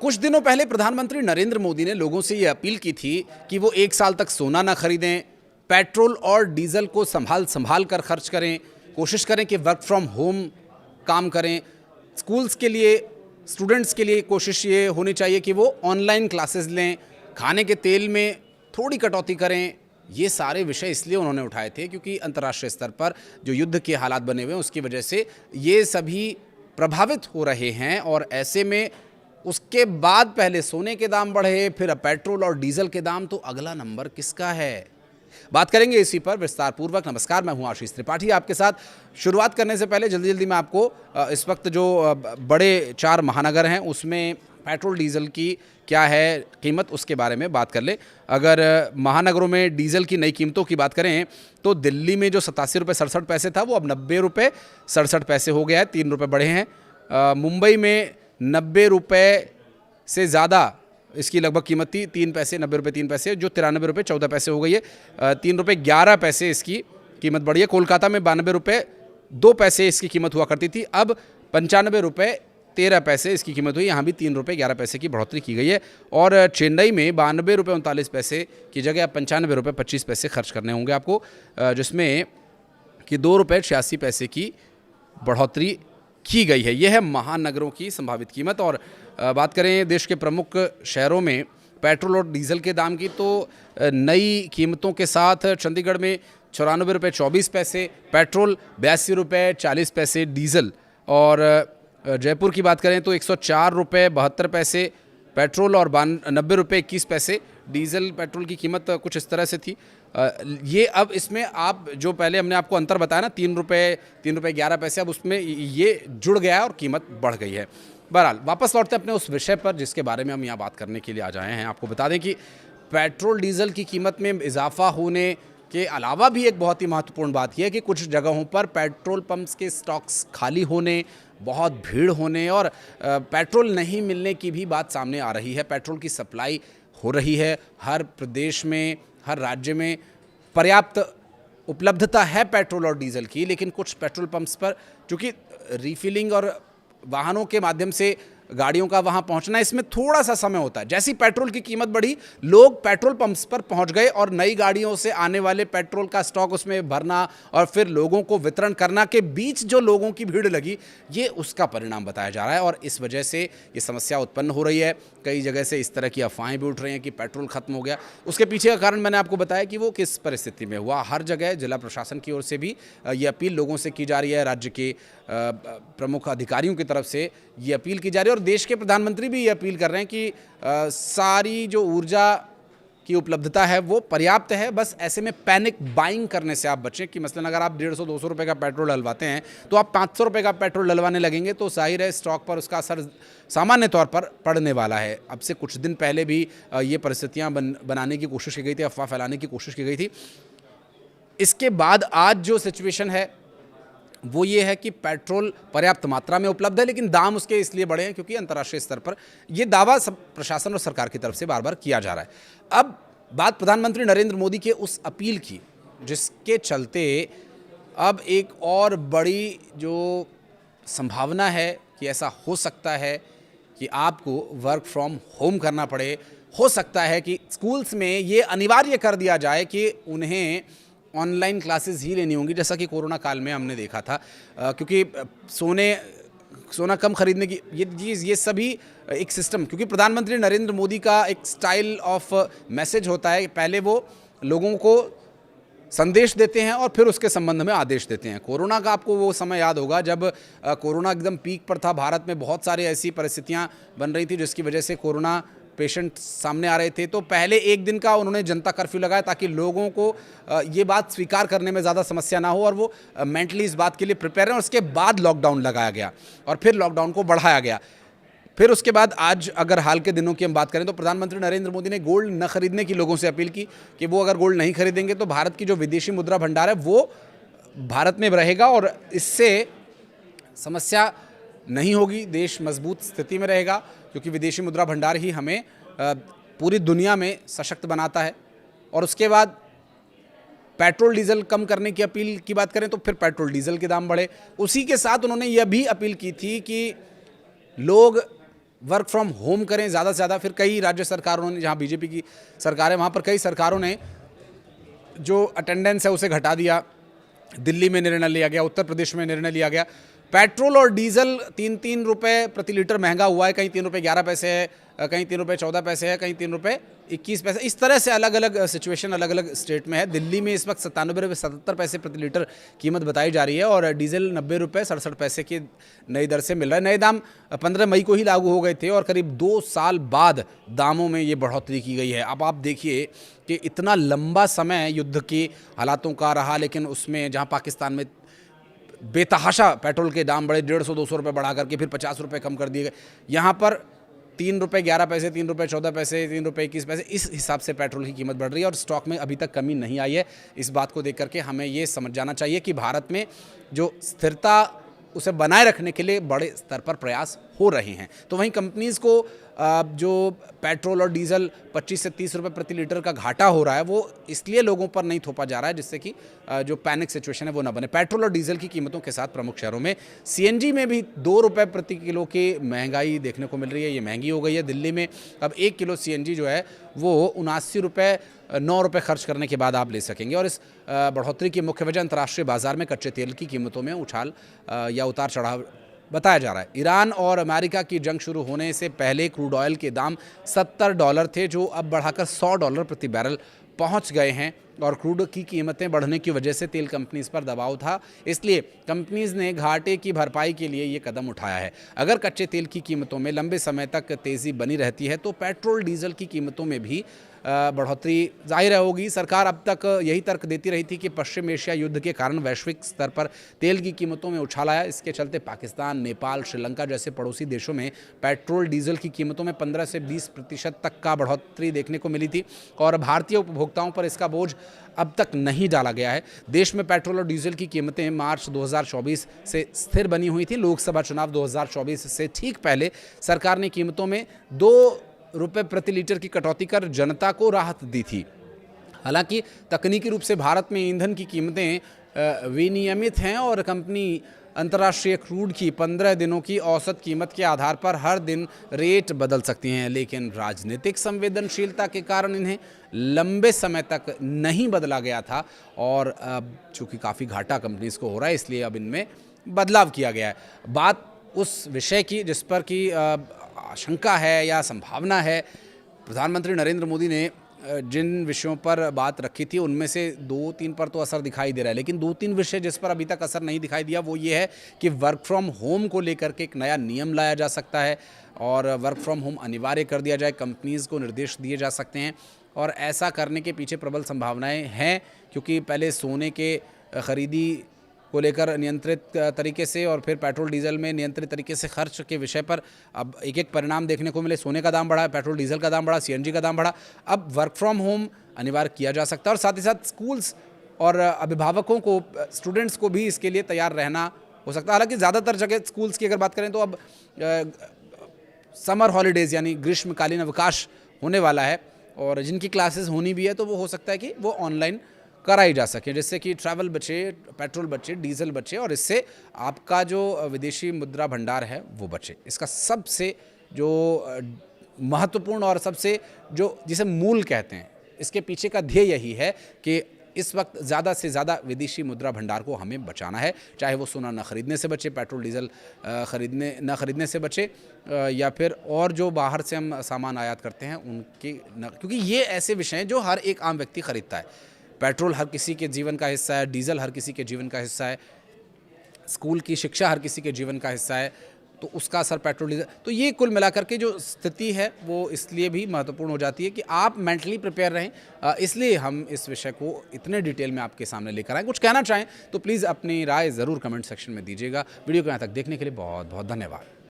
कुछ दिनों पहले प्रधानमंत्री नरेंद्र मोदी ने लोगों से ये अपील की थी कि वो 1 साल तक सोना ना खरीदें, पेट्रोल और डीजल को संभाल संभाल कर खर्च करें, कोशिश करें कि वर्क फ्रॉम होम काम करें। स्कूल्स के लिए, स्टूडेंट्स के लिए कोशिश ये होनी चाहिए कि वो ऑनलाइन क्लासेस लें, खाने के तेल में थोड़ी कटौती करें। ये सारे विषय इसलिए उन्होंने उठाए थे क्योंकि अंतर्राष्ट्रीय स्तर पर जो युद्ध के हालात बने हुए हैं उसकी वजह से ये सभी प्रभावित हो रहे हैं। और ऐसे में उसके बाद पहले सोने के दाम बढ़े, फिर अब पेट्रोल और डीजल के दाम, तो अगला नंबर किसका है? बात करेंगे इसी पर विस्तार पूर्वक। नमस्कार, मैं हूं आशीष त्रिपाठी आपके साथ। शुरुआत करने से पहले जल्दी मैं आपको इस वक्त जो बड़े 4 महानगर हैं उसमें पेट्रोल डीजल की क्या है कीमत, उसके बारे में बात कर ले। अगर महानगरों में डीजल की नई कीमतों की बात करें तो दिल्ली में जो 87 रुपये 67 पैसे था वो अब 90 रुपये 67 पैसे हो गया है, 3 रुपये बढ़े हैं। मुंबई में 90 रुपये से ज़्यादा इसकी लगभग कीमत थी, 3 पैसे 90 रुपये 3 पैसे, जो 93 रुपये 14 पैसे हो गई है। 3 रुपये 11 पैसे इसकी कीमत बढ़ी है। कोलकाता में 92 रुपये 2 पैसे इसकी कीमत हुआ करती थी, अब 95 रुपये 13 पैसे इसकी कीमत हुई। यहाँ भी 3 रुपये 11 पैसे की बढ़ोतरी की गई है। और चेन्नई में 92 रुपये 39 पैसे की जगह अब 95 रुपये 25 पैसे खर्च करने होंगे आपको, जिसमें कि 2 रुपये 86 पैसे की बढ़ोतरी की गई है। यह है महानगरों की संभावित कीमत। और बात करें देश के प्रमुख शहरों में पेट्रोल और डीजल के दाम की, तो नई कीमतों के साथ चंडीगढ़ में 94 रुपये 24 पैसे पेट्रोल, 82 रुपये 40 पैसे डीजल। और जयपुर की बात करें तो 104 रुपये 72 पैसे पेट्रोल और 90 रुपये 21 पैसे डीजल। पेट्रोल की कीमत कुछ इस तरह से थी। ये अब इसमें आप जो पहले हमने आपको अंतर बताया ना, 3 रुपये 11 पैसे, अब उसमें ये जुड़ गया है और कीमत बढ़ गई है। बहरहाल वापस लौटते हैं अपने उस विषय पर जिसके बारे में हम यहाँ बात करने के लिए आ जाए हैं। आपको बता दें कि पेट्रोल डीजल की कीमत में इजाफा होने के अलावा भी एक बहुत ही महत्वपूर्ण बात यह है कि कुछ जगहों पर पेट्रोल पंप्स के स्टॉक्स खाली होने, बहुत भीड़ होने और पेट्रोल नहीं मिलने की भी बात सामने आ रही है। पेट्रोल की सप्लाई हो रही है, हर प्रदेश में, हर राज्य में पर्याप्त उपलब्धता है पेट्रोल और डीजल की, लेकिन कुछ पेट्रोल पंप्स पर चूँकि रिफिलिंग और वाहनों के माध्यम से गाड़ियों का वहां पहुंचना, इसमें थोड़ा सा समय होता है। जैसी पेट्रोल की कीमत बढ़ी, लोग पेट्रोल पंप्स पर पहुंच गए और नई गाड़ियों से आने वाले पेट्रोल का स्टॉक उसमें भरना और फिर लोगों को वितरण करना के बीच जो लोगों की भीड़ लगी, ये उसका परिणाम बताया जा रहा है। और इस वजह से ये समस्या उत्पन्न हो रही है। कई जगह से इस तरह की अफवाहें भी उठ रही हैं कि पेट्रोल खत्म हो गया। उसके पीछे का कारण मैंने आपको बताया कि वो किस परिस्थिति में हुआ। हर जगह जिला प्रशासन की ओर से भी ये अपील लोगों से की जा रही है, राज्य के प्रमुख अधिकारियों की तरफ से ये अपील की जा रही है और देश के प्रधानमंत्री भी ये अपील कर रहे हैं कि सारी जो ऊर्जा की उपलब्धता है वो पर्याप्त है। बस ऐसे में पैनिक बाइंग करने से आप बचें कि मसलन अगर आप 150-200 रुपये का पेट्रोल डलवाते हैं तो आप 500 रुपये का पेट्रोल डलवाने लगेंगे तो जाहिर है स्टॉक पर उसका असर सामान्य तौर पर पड़ने वाला है। अब से कुछ दिन पहले भी ये परिस्थितियाँ बनाने की कोशिश की गई थी, अफवाह फैलाने की कोशिश की गई थी। इसके बाद आज जो सिचुएशन है वो ये है कि पेट्रोल पर्याप्त मात्रा में उपलब्ध है, लेकिन दाम उसके इसलिए बढ़े हैं क्योंकि अंतर्राष्ट्रीय स्तर पर ये दावा सब प्रशासन और सरकार की तरफ से बार बार किया जा रहा है। अब बात प्रधानमंत्री नरेंद्र मोदी के उस अपील की जिसके चलते अब एक और बड़ी जो संभावना है कि ऐसा हो सकता है कि आपको वर्क फ्रॉम होम करना पड़े। हो सकता है कि स्कूल्स में ये अनिवार्य कर दिया जाए कि उन्हें ऑनलाइन क्लासेस ही लेनी होंगी, जैसा कि कोरोना काल में हमने देखा था। क्योंकि सोना कम खरीदने की ये सभी एक सिस्टम, क्योंकि प्रधानमंत्री नरेंद्र मोदी का एक स्टाइल ऑफ मैसेज होता है। पहले वो लोगों को संदेश देते हैं और फिर उसके संबंध में आदेश देते हैं। कोरोना का आपको वो समय याद होगा जब कोरोना एकदम पीक पर था, भारत में बहुत सारी ऐसी परिस्थितियाँ बन रही थी जिसकी वजह से कोरोना पेशेंट सामने आ रहे थे। तो पहले एक दिन का उन्होंने जनता कर्फ्यू लगाया ताकि लोगों को ये बात स्वीकार करने में ज़्यादा समस्या ना हो और वो मेंटली इस बात के लिए प्रिपेयर हैं। और उसके बाद लॉकडाउन लगाया गया और फिर लॉकडाउन को बढ़ाया गया। फिर उसके बाद आज अगर हाल के दिनों की हम बात करें तो प्रधानमंत्री नरेंद्र मोदी ने गोल्ड न खरीदने की लोगों से अपील की कि वो अगर गोल्ड नहीं खरीदेंगे तो भारत की जो विदेशी मुद्रा भंडार है वो भारत में रहेगा और इससे समस्या नहीं होगी, देश मजबूत स्थिति में रहेगा, क्योंकि विदेशी मुद्रा भंडार ही हमें पूरी दुनिया में सशक्त बनाता है। और उसके बाद पेट्रोल डीजल कम करने की अपील की बात करें तो फिर पेट्रोल डीजल के दाम बढ़े। उसी के साथ उन्होंने यह भी अपील की थी कि लोग वर्क फ्रॉम होम करें ज़्यादा से ज़्यादा। फिर कई राज्य सरकारों ने, जहाँ बीजेपी की सरकार है वहाँ पर कई सरकारों ने जो अटेंडेंस है उसे घटा दिया। दिल्ली में निर्णय लिया गया, उत्तर प्रदेश में निर्णय लिया गया। पेट्रोल और डीजल 3-3 रुपये प्रति लीटर महंगा हुआ है। कहीं 3 रुपये 11 पैसे है, कहीं 3 रुपये 14 पैसे है, कहीं 3 रुपये 21 पैसे। इस तरह से अलग अलग सिचुएशन अलग अलग स्टेट में है। दिल्ली में इस वक्त 97 रुपये 77 पैसे प्रति लीटर कीमत बताई जा रही है और डीजल 90 रुपये 67 पैसे की नई दर से मिल रहा है। नए दाम 15 मई को ही लागू हो गए थे और करीब 2 साल बाद दामों में ये बढ़ोतरी की गई है। अब आप देखिए कि इतना लंबा समय युद्ध के हालातों का रहा, लेकिन उसमें जहाँ पाकिस्तान में बेतहाशा पेट्रोल के दाम बढ़े, 150-200 रुपये बढ़ा करके फिर 50 रुपये कम कर दिए गए, यहाँ पर 3 रुपये 11 पैसे, 3 रुपये 14 पैसे, 3 रुपये 21 पैसे, इस हिसाब से पेट्रोल की कीमत बढ़ रही है और स्टॉक में अभी तक कमी नहीं आई है। इस बात को देख करके हमें ये समझ जाना चाहिए कि भारत में जो स्थिरता उसे बनाए रखने के लिए बड़े स्तर पर प्रयास हो रहे हैं। तो वहीं कंपनीज़ को जो पेट्रोल और डीजल 25 से 30 रुपये प्रति लीटर का घाटा हो रहा है वो इसलिए लोगों पर नहीं थोपा जा रहा है जिससे कि जो पैनिक सिचुएशन है वो ना बने। पेट्रोल और डीजल की कीमतों के साथ प्रमुख शहरों में सीएनजी में भी 2 रुपये प्रति किलो की महंगाई देखने को मिल रही है। ये महंगी हो गई है। दिल्ली में अब 1 किलो सीएनजी जो है वो 79 रुपये 9 रुपये खर्च करने के बाद आप ले सकेंगे। और इस बढ़ोतरी की मुख्य वजह अंतर्राष्ट्रीय बाजार में कच्चे तेल की कीमतों में उछाल या उतार चढ़ाव बताया जा रहा है। ईरान और अमेरिका की जंग शुरू होने से पहले क्रूड ऑयल के दाम $70 थे, जो अब बढ़ाकर $100 प्रति बैरल पहुंच गए हैं और क्रूड की कीमतें बढ़ने की वजह से तेल कंपनीज पर दबाव था, इसलिए कंपनीज ने घाटे की भरपाई के लिए ये कदम उठाया है। अगर कच्चे तेल की कीमतों में लंबे समय तक तेज़ी बनी रहती है तो पेट्रोल डीजल की कीमतों में भी बढ़ोतरी जाहिर होगी। सरकार अब तक यही तर्क देती रही थी कि पश्चिम एशिया युद्ध के कारण वैश्विक स्तर पर तेल की कीमतों में उछाल आया। इसके चलते पाकिस्तान, नेपाल, श्रीलंका जैसे पड़ोसी देशों में पेट्रोल डीजल की कीमतों में 15 से 20% तक का बढ़ोतरी देखने को मिली थी और भारतीय उपभोक्ताओं पर इसका बोझ अब तक नहीं डाला गया है। देश में पेट्रोल और डीजल की कीमतें मार्च 2024 से स्थिर बनी हुई थी। लोकसभा चुनाव 2024 से ठीक पहले सरकार ने कीमतों में 2 रुपये प्रति लीटर की कटौती कर जनता को राहत दी थी। हालांकि तकनीकी रूप से भारत में ईंधन की कीमतें विनियमित हैं और कंपनी अंतर्राष्ट्रीय क्रूड की 15 दिनों की औसत कीमत के आधार पर हर दिन रेट बदल सकती हैं, लेकिन राजनीतिक संवेदनशीलता के कारण इन्हें लंबे समय तक नहीं बदला गया था और चूँकि काफ़ी घाटा कंपनीज को हो रहा है इसलिए अब इनमें बदलाव किया गया है। बात उस विषय की जिस पर कि आशंका है या संभावना है, प्रधानमंत्री नरेंद्र मोदी ने जिन विषयों पर बात रखी थी उनमें से 2-3 पर तो असर दिखाई दे रहा है, लेकिन 2-3 विषय जिस पर अभी तक असर नहीं दिखाई दिया वो ये है कि वर्क फ्रॉम होम को लेकर के एक नया नियम लाया जा सकता है और वर्क फ्रॉम होम अनिवार्य कर दिया जाए। कंपनीज़ को निर्देश दिए जा सकते हैं और ऐसा करने के पीछे प्रबल संभावनाएँ हैं, क्योंकि पहले सोने के खरीदी को लेकर नियंत्रित तरीके से और फिर पेट्रोल डीजल में नियंत्रित तरीके से खर्च के विषय पर अब एक एक परिणाम देखने को मिले। सोने का दाम बढ़ा, पेट्रोल डीजल का दाम बढ़ा, सीएनजी का दाम बढ़ा। अब वर्क फ्रॉम होम अनिवार्य किया जा सकता है और साथ ही साथ स्कूल्स और अभिभावकों को, स्टूडेंट्स को भी इसके लिए तैयार रहना हो सकता है। हालांकि ज़्यादातर जगह स्कूल्स की अगर बात करें तो अब समर हॉलीडेज़ यानी ग्रीष्मकालीन अवकाश होने वाला है और जिनकी क्लासेस होनी भी है तो वो हो सकता है कि वो ऑनलाइन कराई जा सके, जिससे कि ट्रैवल बचे, पेट्रोल बचे, डीजल बचे और इससे आपका जो विदेशी मुद्रा भंडार है वो बचे। इसका सबसे जो महत्वपूर्ण और सबसे जो जिसे मूल कहते हैं, इसके पीछे का ध्येय यही है कि इस वक्त ज़्यादा से ज़्यादा विदेशी मुद्रा भंडार को हमें बचाना है, चाहे वो सोना न खरीदने से बचे, पेट्रोल डीजल न खरीदने से बचे या फिर और जो बाहर से हम सामान आयात करते हैं उनके क्योंकि ये ऐसे विषय हैं जो हर एक आम व्यक्ति खरीदता है। पेट्रोल हर किसी के जीवन का हिस्सा है, डीजल हर किसी के जीवन का हिस्सा है, स्कूल की शिक्षा हर किसी के जीवन का हिस्सा है, तो उसका असर पेट्रोल डीजल, तो ये कुल मिलाकर के जो स्थिति है वो इसलिए भी महत्वपूर्ण हो जाती है कि आप मेंटली प्रिपेयर रहें। इसलिए हम इस विषय को इतने डिटेल में आपके सामने लेकर आए। कुछ कहना चाहें तो प्लीज़ अपनी राय ज़रूर कमेंट सेक्शन में दीजिएगा। वीडियो को यहाँ तक देखने के लिए बहुत बहुत धन्यवाद।